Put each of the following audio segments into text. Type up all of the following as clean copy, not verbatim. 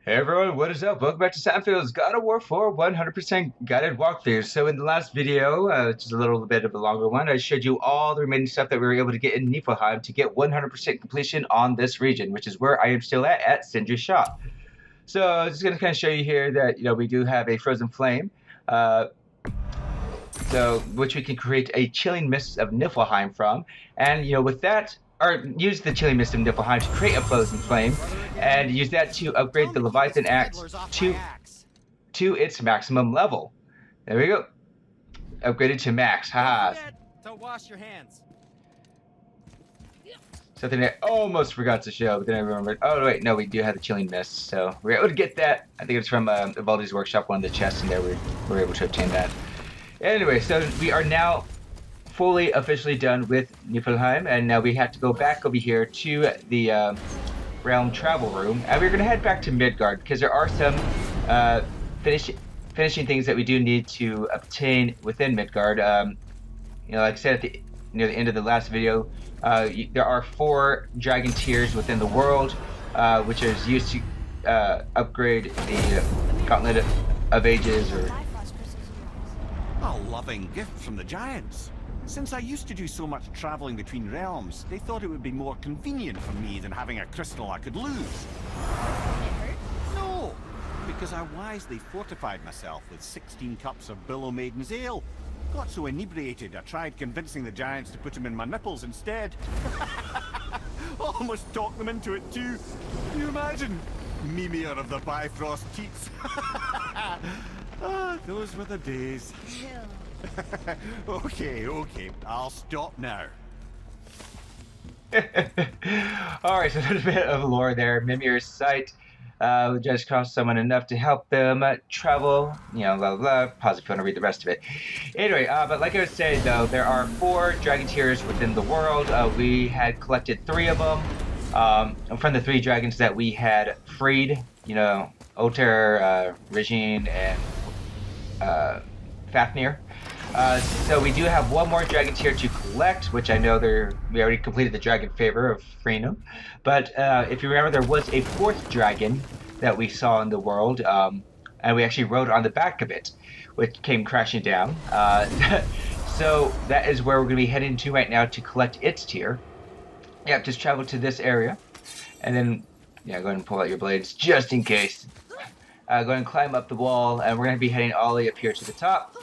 Hey everyone, what is up? Welcome back to Sandfield's God of War 4 100% guided walkthrough. So in the last video, just a little bit of a longer one, I showed you all the remaining stuff that we were able to get in Niflheim to get 100% completion on this region, which is where I am still at Sindri's shop. So I was just going to kind of show you here that, we do have a frozen flame, uh, which we can create a chilling mist of Niflheim from. And, with that, or use the chilling mist of Niflheim to create a frozen flame, and use that to upgrade Tell the me to keep the Leviathan axe stragglers off my to axe. its maximum level. There we go. Upgraded to max. Don't Haha. forget to wash your hands. Something I almost forgot to show, but then I remembered. Oh, wait, no, we do have the chilling mist, so we're able to get that. I think it's from Valdi's workshop, one of the chests in there. We were able to obtain that. Anyway, so we are now fully officially done with Niflheim, and now we have to go back over here to the realm travel room, and we're going to head back to Midgard because there are some uh, finishing things that we do need to obtain within Midgard. Like I said at the near the end of the last video, there are 4 dragon tiers within the world, which is used to upgrade the Gauntlet of Ages, or A loving gift from the giants. Since I used to do so much traveling between realms, they thought it would be more convenient for me than having a crystal I could lose. No, because I wisely fortified myself with 16 cups of Billow Maiden's Ale. Got so inebriated, I tried convincing the giants to put them in my nipples instead. Almost talked them into it too. Can you imagine? Mimir of the Bifrost Teats. Ah, those were the days. Okay, I'll stop now. Alright, so there's a bit of lore there. Mimir's sight just cost someone enough to help them travel, blah, blah, blah. Pause if you want to read the rest of it. Anyway, but like I was saying, though, there are 4 dragon tiers within the world. We had collected 3 of them from the 3 dragons that we had freed, Oter, Regine, and Fafnir. So we do have 1 more dragon tier to collect, which I know we already completed the dragon favor of freeing them. But if you remember, there was a 4th dragon that we saw in the world, and we actually rode on the back of it, which came crashing down. So that is where we're going to be heading to right now to collect its tier. Yeah, just travel to this area, and then go ahead and pull out your blades just in case. Go ahead and climb up the wall, and we're going to be heading all the way up here to the top.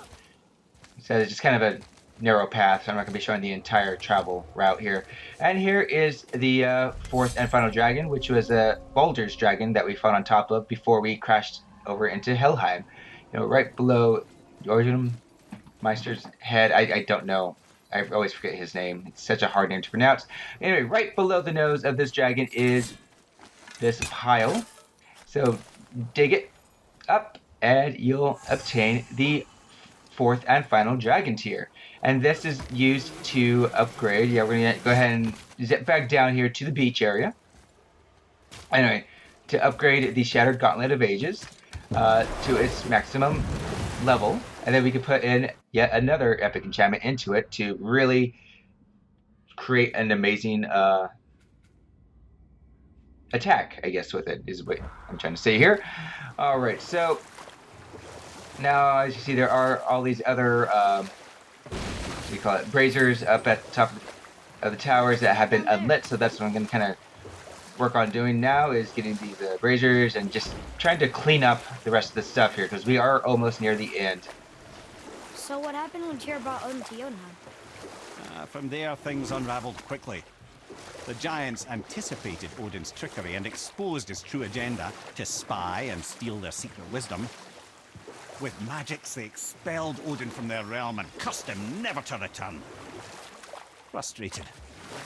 So it's just kind of a narrow path, so I'm not going to be showing the entire travel route here. And here is the 4th and final dragon, which was a Baldur's dragon that we fought on top of before we crashed over into Helheim. Right below Jorgen Meister's head. I don't know. I always forget his name. It's such a hard name to pronounce. Anyway, right below the nose of this dragon is this pile. So dig it up, and you'll obtain the 4th and final dragon tier, and this is used to upgrade. We're gonna go ahead and zip back down here to the beach area. Anyway, to upgrade the Shattered Gauntlet of Ages to its maximum level, and then we can put in yet another epic enchantment into it to really create an amazing attack, I guess, with it is what I'm trying to say here. All right, so now, as you see, there are all these other, what do you call it, braziers up at the top of the towers that have been unlit, so that's what I'm going to kind of work on doing now, is getting these braziers and just trying to clean up the rest of the stuff here, because we are almost near the end. So what happened when Tyr brought Odin to Jotunheim? From there, things unraveled quickly. The giants anticipated Odin's trickery and exposed his true agenda to spy and steal their secret wisdom. With magics, they expelled Odin from their realm and cursed him never to return. Frustrated,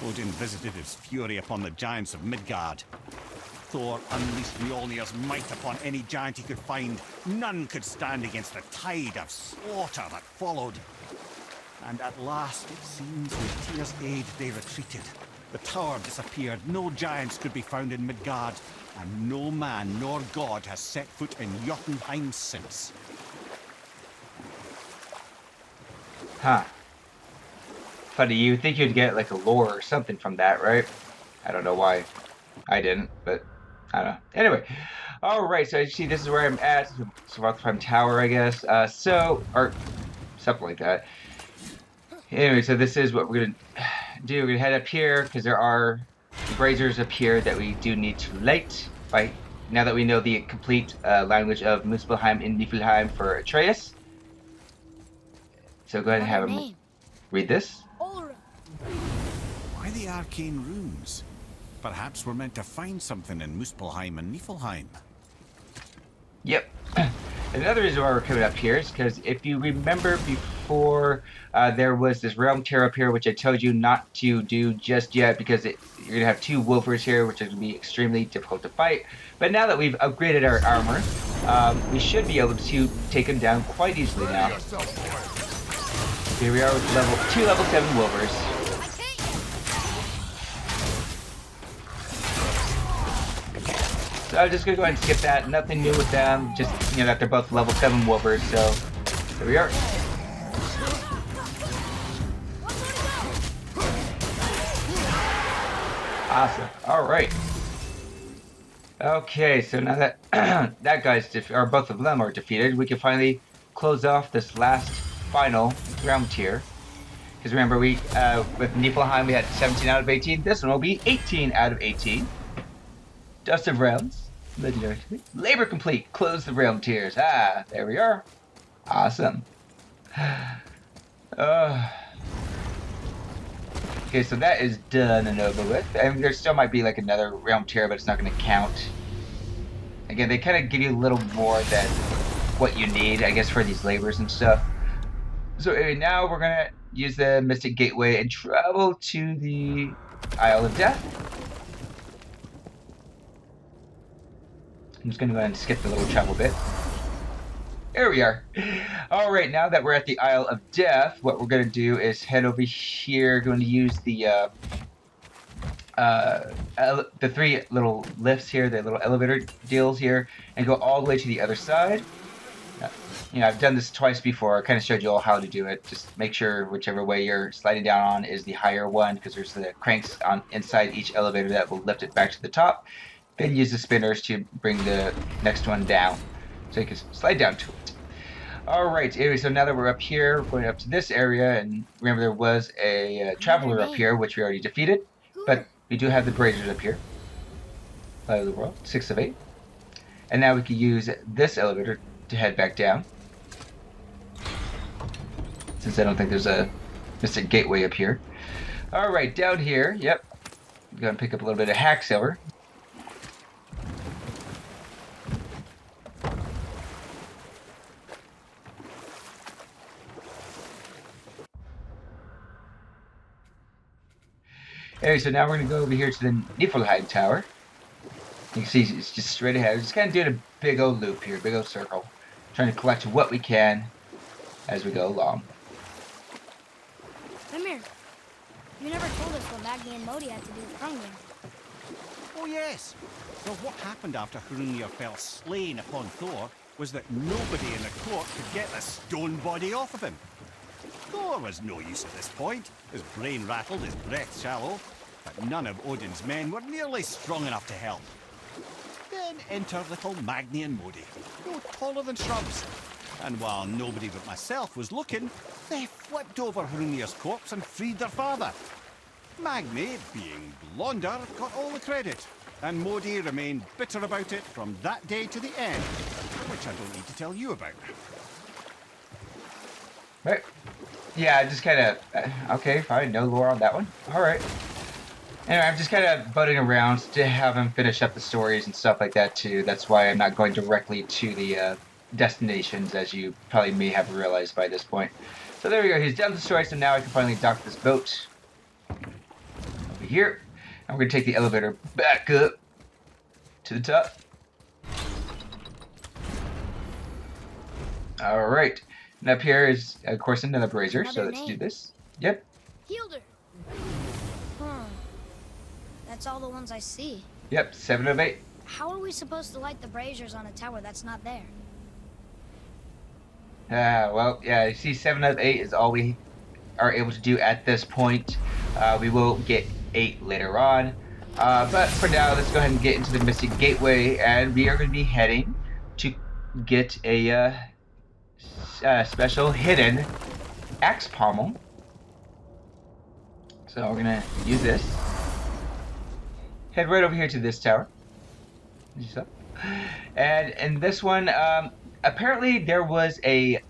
Odin visited his fury upon the giants of Midgard. Thor unleashed Mjolnir's might upon any giant he could find. None could stand against the tide of slaughter that followed. And at last, it seems, with Tyr's aid, they retreated. The tower disappeared, no giants could be found in Midgard, and no man nor god has set foot in Jotunheim since. Huh. Funny, you think you'd get like a lore or something from that, right? I don't know why I didn't, but I don't know. Anyway, all right. So you see, this is where I'm at. Svartalfheim Tower, I guess. Or something like that. Anyway, so this is what we're gonna do. We're gonna head up here because there are braziers up here that we do need to light. By now that we know the complete language of Muspelheim and Niflheim for Atreus. So go ahead and have him Name. read this. Ulra. Why the arcane runes? Perhaps we're meant to find something in Muspelheim and Niflheim. Yep. Another reason why we're coming up here is because if you remember before, there was this realm tear up here, which I told you not to do just yet because you're going to have two wolvers here, which are going to be extremely difficult to fight. But now that we've upgraded our armor, we should be able to take them down quite easily now. Here we are with two level 7 wolvers. So I'm just gonna go ahead and skip that. Nothing new with them. Just that they're both level 7 wolvers. So there we are. Awesome. All right. Okay. So now that that guy's or both of them are defeated, we can finally close off this last final realm tier. Because remember, we with Niflheim we had 17 out of 18. This one will be 18 out of 18. Dust of Realms. Legendary. Labor complete. Close the realm tiers. Ah, there we are. Awesome. Okay, so that is done and over with. I mean, there still might be like another realm tier, but it's not going to count. Again, they kind of give you a little more than what you need, I guess, for these labors and stuff. So anyway, now we're going to use the Mystic Gateway and travel to the Isle of Death. I'm just going to go ahead and skip the little travel bit. There we are. All right, now that we're at the Isle of Death, what we're going to do is head over here. Going to use the 3 little lifts here, the little elevator deals here, and go all the way to the other side. I've done this twice before. I kind of showed you all how to do it. Just make sure whichever way you're sliding down on is the higher one, because there's the cranks on inside each elevator that will lift it back to the top. Then use the spinners to bring the next one down, so you can slide down to it. All right, anyway, so now that we're up here, we're going up to this area, and remember there was a traveler up here, which we already defeated, but we do have the Braziers up here. Light of the World, 6 of 8. And now we can use this elevator to head back down, since I don't think there's a Mystic Gateway up here. All right, down here, yep, I'm going to pick up a little bit of hack silver. Anyway, so now we're going to go over here to the Niflheim Tower. You can see it's just straight ahead. We're just kind of doing a big old loop here, big old circle. Trying to collect what we can as we go along. Mimir, you never told us what Magni and Modi had to do with Hrungnir. Oh yes. Well, what happened after Hrungnir fell slain upon Thor was that nobody in the court could get the stone body off of him. Thor was no use at this point, his brain rattled, his breath shallow, but none of Odin's men were nearly strong enough to help. Then enter little Magni and Modi, no taller than shrubs. And while nobody but myself was looking, they flipped over Hrungnir's corpse and freed their father. Magni, being blonder, got all the credit, and Modi remained bitter about it from that day to the end, which I don't need to tell you about. Right. Yeah, I just kind of... okay, fine. No lore on that one. All right. Anyway, I'm just kind of butting around to have him finish up the stories and stuff like that, too. That's why I'm not going directly to the destinations, as you probably may have realized by this point. So there we go. He's done the story, so now I can finally dock this boat over here. And we're going to take the elevator back up to the top. All right. And up here is, of course, another brazier, so let's do this. Yep. Healed her. That's all the ones I see. Yep, 7 of 8. How are we supposed to light the braziers on a tower that's not there? Well, yeah, you see 7 of 8 is all we are able to do at this point. We will get 8 later on. But for now, let's go ahead and get into the Mystic Gateway, and we are going to be heading to get a special hidden axe pommel. So we're going to use this. Head right over here to this tower. And in this one, apparently there was a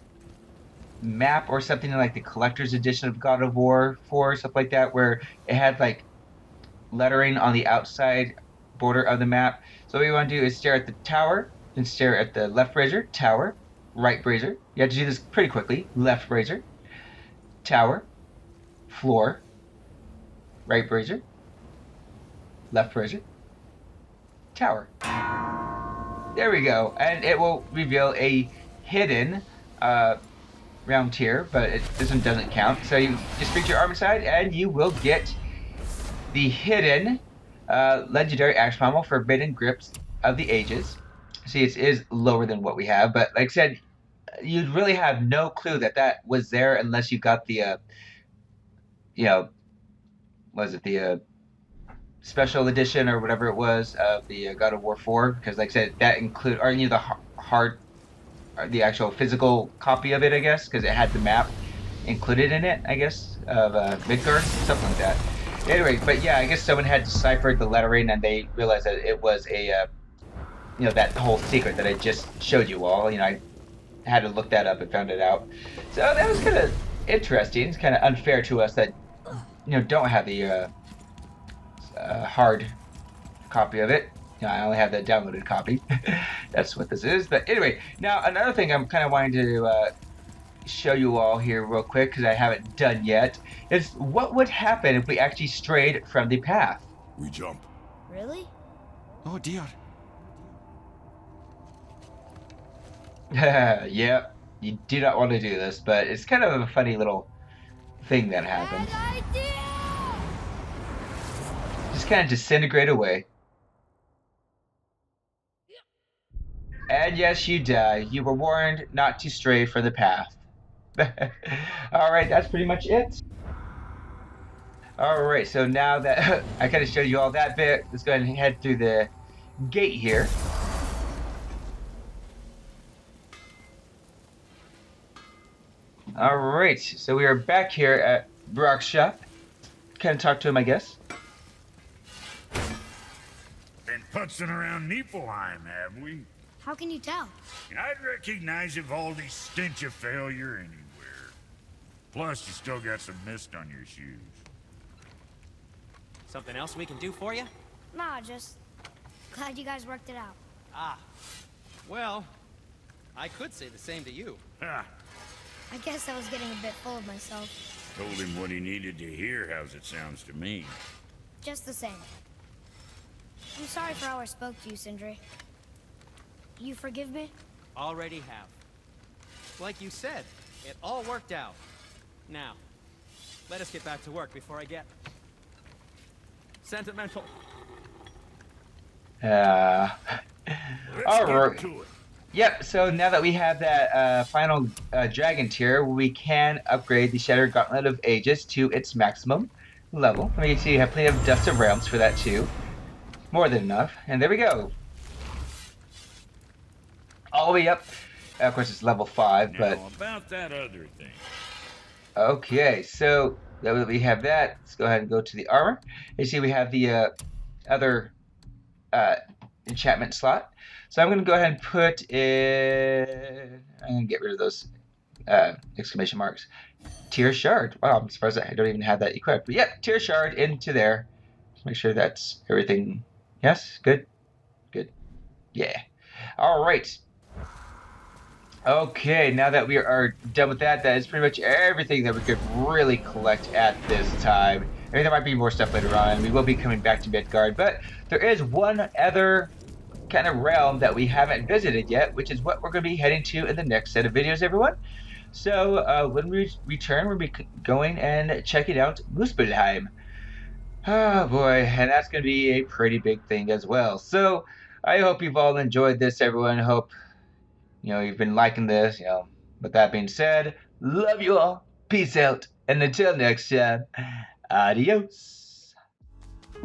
map or something like the collector's edition of God of War 4, stuff like that, where it had like lettering on the outside border of the map. So what you want to do is stare at the tower, then stare at the left brazier, tower, right brazier. You have to do this pretty quickly. Left brazier, tower, floor, right brazier, left brazier, tower. There we go. And it will reveal a hidden round tier, but this one doesn't count. So you just reach your arm inside and you will get the hidden legendary axe pommel, Forbidden Grips of the Ages. See, it is lower than what we have, but like I said, you'd really have no clue that that was there unless you got the, was it the special edition or whatever it was of the God of War 4? Because like I said, that include, or the hard, the actual physical copy of it, I guess, because it had the map included in it, I guess, of Midgard, something like that. Anyway, but yeah, I guess someone had deciphered the lettering and they realized that it was a, that whole secret that I just showed you all. I had to look that up and found it out. So that was kind of interesting. It's kind of unfair to us that, don't have the hard copy of it. I only have the downloaded copy. That's what this is. But anyway, now another thing I'm kind of wanting to show you all here real quick, because I haven't done yet, is what would happen if we actually strayed from the path. We jump. Really? Oh dear. Yeah, you do not want to do this, but it's kind of a funny little thing that happens. Bad idea! Just kind of disintegrate away. And yes, you die. You were warned not to stray from the path. Alright, that's pretty much it. Alright, so now that I kind of showed you all that bit, let's go ahead and head through the gate here. Alright, so we are back here at Brok's shop. Kind of talk to him, I guess. Been putzing around Niflheim, have we? How can you tell? I'd recognize Ivaldi's stench of failure anywhere. Plus, you still got some mist on your shoes. Something else we can do for you? Nah, just glad you guys worked it out. Ah. Well, I could say the same to you. Ha! I guess I was getting a bit full of myself. Told him what he needed to hear, how's it sounds to me. Just the same. I'm sorry for how I spoke to you, Sindri. You forgive me? Already have. Like you said, it all worked out. Now, let us get back to work before I get sentimental. Let's All get right. to it. Yep, so now that we have that final dragon tier, we can upgrade the Shattered Gauntlet of Ages to its maximum level. I mean, you see you have plenty of Dust of Realms for that too. More than enough. And there we go. All the way up. Of course, it's level 5, but... Now, about that other thing. Okay, so now that we have that, let's go ahead and go to the armor. You see we have the other enchantment slot. So I'm going to go ahead and put in... I'm going to get rid of those exclamation marks. Tier Shard. Wow, I'm surprised I don't even have that equipped. But yep, Tier Shard into there. Just make sure that's everything. Yes? Good? Good. Yeah. All right. Okay, now that we are done with that, that is pretty much everything that we could really collect at this time. I mean, there might be more stuff later on. We will be coming back to Midgard, but there is one other kind of realm that we haven't visited yet, which is what we're going to be heading to in the next set of videos, everyone. So when we return, we'll be going and checking out Muspelheim. Oh boy, and that's going to be a pretty big thing as well. So I hope you've all enjoyed this, everyone. I hope you've been liking this. With that being said, love you all. Peace out, and until next time, adios.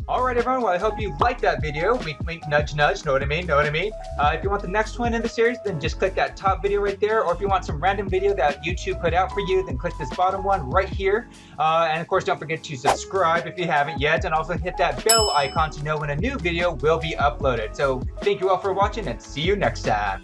All right, everyone. Well, I hope you liked that video. Wink, wink, nudge, nudge. Know what I mean? Know what I mean? If you want the next one in the series, then just click that top video right there. Or if you want some random video that YouTube put out for you, then click this bottom one right here. And of course, don't forget to subscribe if you haven't yet, and also hit that bell icon to know when a new video will be uploaded. So thank you all for watching, and see you next time.